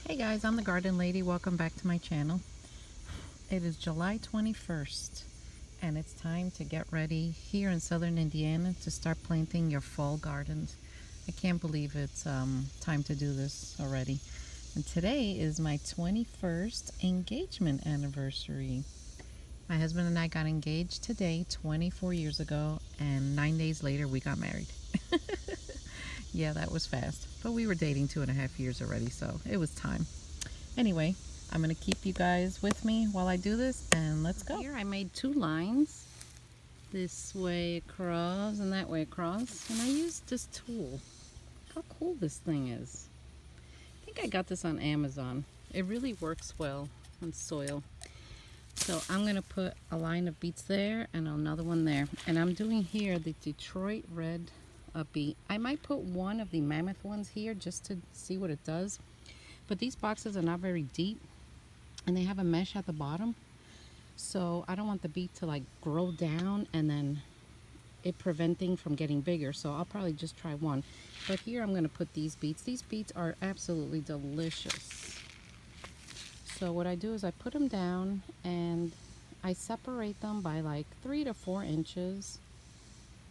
Hey guys, I'm the Garden Lady. Welcome back to my channel. It is July 21st and it's time to get ready here in southern Indiana to start planting your fall gardens. I can't believe it's time to do this already. And today is my 21st engagement anniversary. My husband and I got engaged today 24 years ago, and 9 days later we got married. Yeah, that was fast. But we were dating 2.5 years already, so it was time. Anyway, I'm going to keep you guys with me while I do this, and let's go. Here I made 2 lines, this way across and that way across, and I used this tool. How cool this thing is. I think I got this on Amazon. It really works well on soil. So I'm going to put a line of beets there and another one there. And I'm doing here the Detroit Red beet. I might put one of the Mammoth ones here just to see what it does. But these boxes are not very deep and they have a mesh at the bottom. So I don't want the beet to like grow down and then it preventing from getting bigger. So I'll probably just try one. But here I'm going to put these beets. These beets are absolutely delicious. So what I do is I put them down and I separate them by like 3 to 4 inches.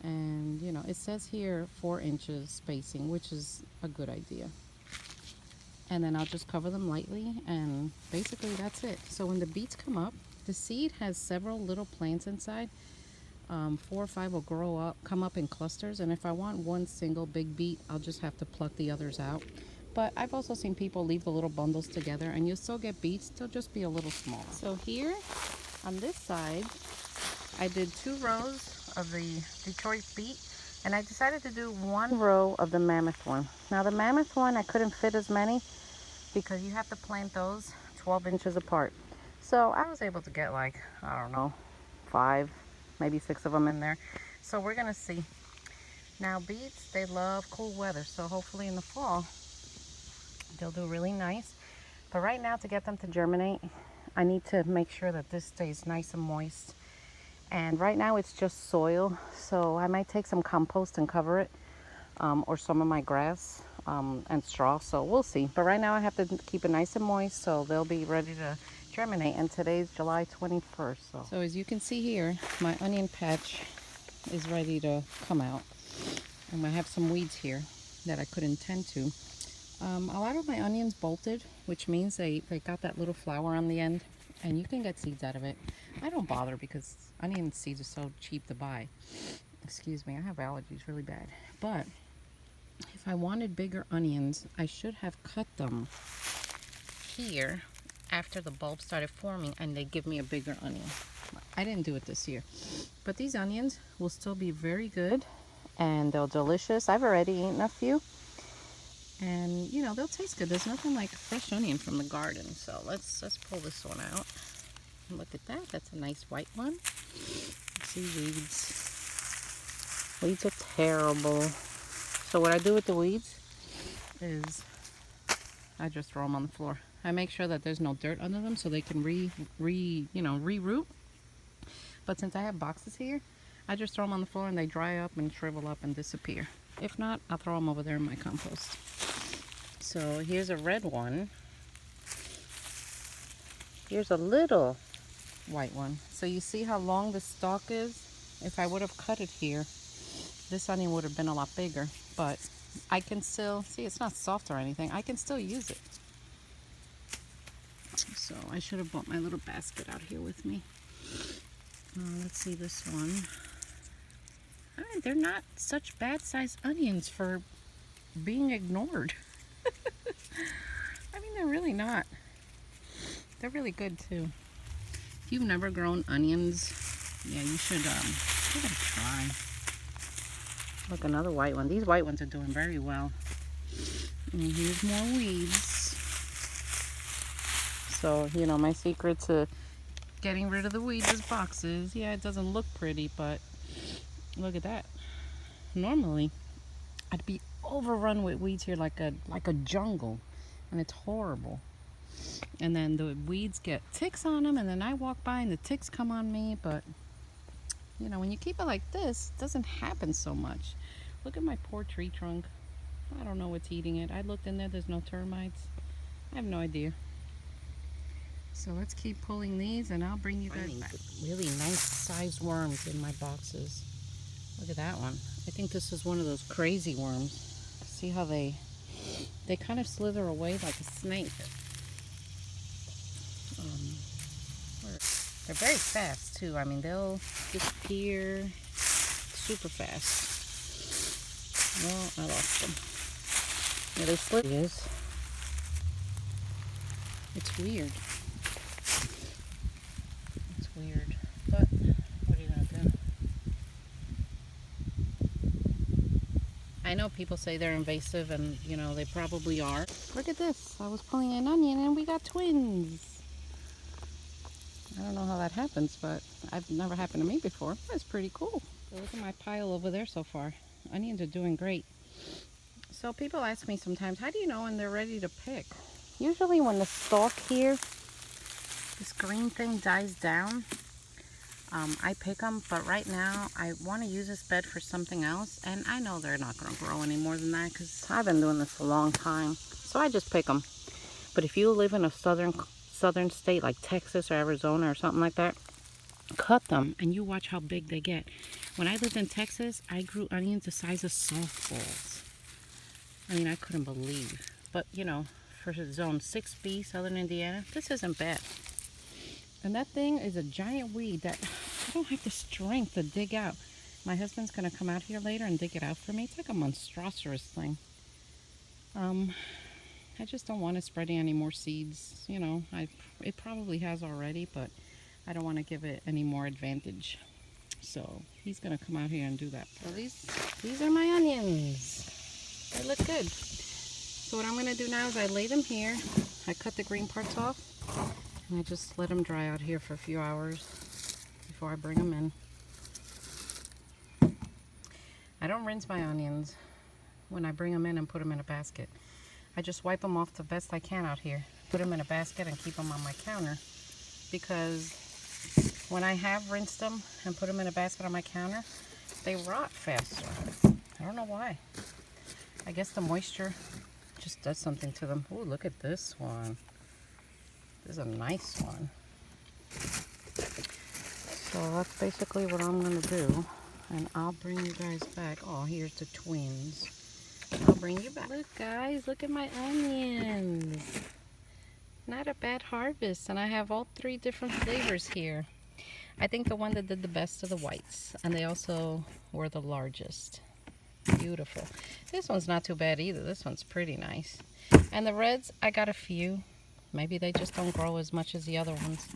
And you know, it says here 4 inches spacing, which is a good idea. And then I'll just cover them lightly, and basically that's it. So when the beets come up, the seed has several little plants inside. 4 or 5 will come up in clusters, and if I want one single big beet, I'll just have to pluck the others out. But I've also seen people leave the little bundles together, and you'll still get beets. They'll just be a little small. So here on this side, I did 2 rows of the Detroit beet, and I decided to do 1 row of the Mammoth one. Now the Mammoth one, I couldn't fit as many because you have to plant those 12 inches apart. So I was able to get like, I don't know, 5, maybe 6 of them in there. So we're gonna see. Now beets, they love cool weather, so hopefully in the fall they'll do really nice. But right now, to get them to germinate, I need to make sure that this stays nice and moist. And right now it's just soil, so I might take some compost and cover it, or some of my grass and straw, so we'll see. But right now I have to keep it nice and moist so they'll be ready to germinate. And today's July 21st. So as you can see here, my onion patch is ready to come out. And I have some weeds here that I couldn't tend to. A lot of my onions bolted, which means they got that little flower on the end, and you can get seeds out of it. I don't bother because onion seeds are so cheap to buy. Excuse me, I have allergies really bad. But if I wanted bigger onions, I should have cut them here after the bulb started forming, and they give me a bigger onion. I didn't do it this year. But these onions will still be very good, and they're delicious. I've already eaten a few. And you know, they'll taste good. There's nothing like fresh onion from the garden. So let's pull this one out. Look at that. That's a nice white one. Let's see, weeds. Weeds are terrible. So what I do with the weeds is I just throw them on the floor. I make sure that there's no dirt under them so they can reroot. But since I have boxes here, I just throw them on the floor and they dry up and shrivel up and disappear. If not, I'll throw them over there in my compost. So here's a red one. Here's a little white one. So you see how long the stalk is? If I would have cut it here, this onion would have been a lot bigger. But I can still, see, it's not soft or anything. I can still use it. So I should have brought my little basket out here with me. Let's see this one. They're not such bad sized onions for being ignored. I mean, they're really not. They're really good too. If you've never grown onions, yeah, you should give it a try. Look, another white one. These white ones are doing very well. And here's more weeds. So, you know, my secret to getting rid of the weeds is boxes. Yeah, it doesn't look pretty, but look at that. Normally, I'd be overrun with weeds here like a jungle, and it's horrible. And then the weeds get ticks on them, and then I walk by and the ticks come on me. But you know, when you keep it like this, it doesn't happen so much. Look at my poor tree trunk. I don't know what's eating it. I looked in there, there's no termites. I have no idea. So let's keep pulling these and I'll bring you guys back. Really nice sized worms in my boxes. Look at that one. I think this is one of those crazy worms. See how they kind of slither away like a snake. They're very fast too. I mean, they'll disappear super fast. Well, I lost them. Yeah, they slid. It's weird. It's weird. But what are you gonna do? I know people say they're invasive, and you know, they probably are. Look at this. I was pulling an onion and we got twins. I don't know how that happens, but I've never happened to me before. That's pretty cool. So look at my pile over there so far. Onions are doing great. So people ask me sometimes, how do you know when they're ready to pick? Usually when the stalk here, this green thing dies down, I pick them. But right now, I want to use this bed for something else. And I know they're not going to grow any more than that because I've been doing this a long time. So I just pick them. But if you live in a southern state like Texas or Arizona or something like that, cut them and you watch how big they get. When I lived in Texas, I grew onions the size of softballs. I mean, I couldn't believe. But you know, for zone 6B, southern Indiana, this isn't bad. And that thing is a giant weed that I don't have the strength to dig out. My husband's gonna come out here later and dig it out for me. It's like a monstrous thing. I just don't want it spreading any more seeds. You know, it probably has already, but I don't want to give it any more advantage. So he's gonna come out here and do that. So these are my onions. They look good. So what I'm gonna do now is I lay them here. I cut the green parts off, and I just let them dry out here for a few hours before I bring them in. I don't rinse my onions when I bring them in and put them in a basket. I just wipe them off the best I can out here. Put them in a basket and keep them on my counter. Because when I have rinsed them and put them in a basket on my counter, they rot faster. I don't know why. I guess the moisture just does something to them. Ooh, look at this one. This is a nice one. So that's basically what I'm going to do. And I'll bring you guys back. Oh, here's the twins. I'll bring you back. Look guys, look at my onions. Not a bad harvest, and I have all 3 different flavors here. I think the one that did the best are the whites, and they also were the largest. Beautiful. This one's not too bad either. This one's pretty nice. And the reds, I got a few. Maybe they just don't grow as much as the other ones.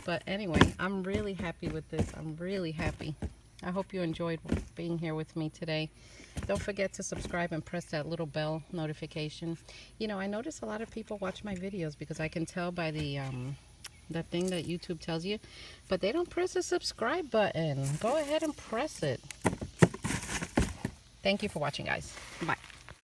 But anyway, I'm really happy with this. I'm really happy. I hope you enjoyed being here with me today. Don't forget to subscribe and press that little bell notification. You know, I notice a lot of people watch my videos because I can tell by the that thing that YouTube tells you, but they don't press the subscribe button. Go ahead and press it. Thank you for watching, guys. Bye.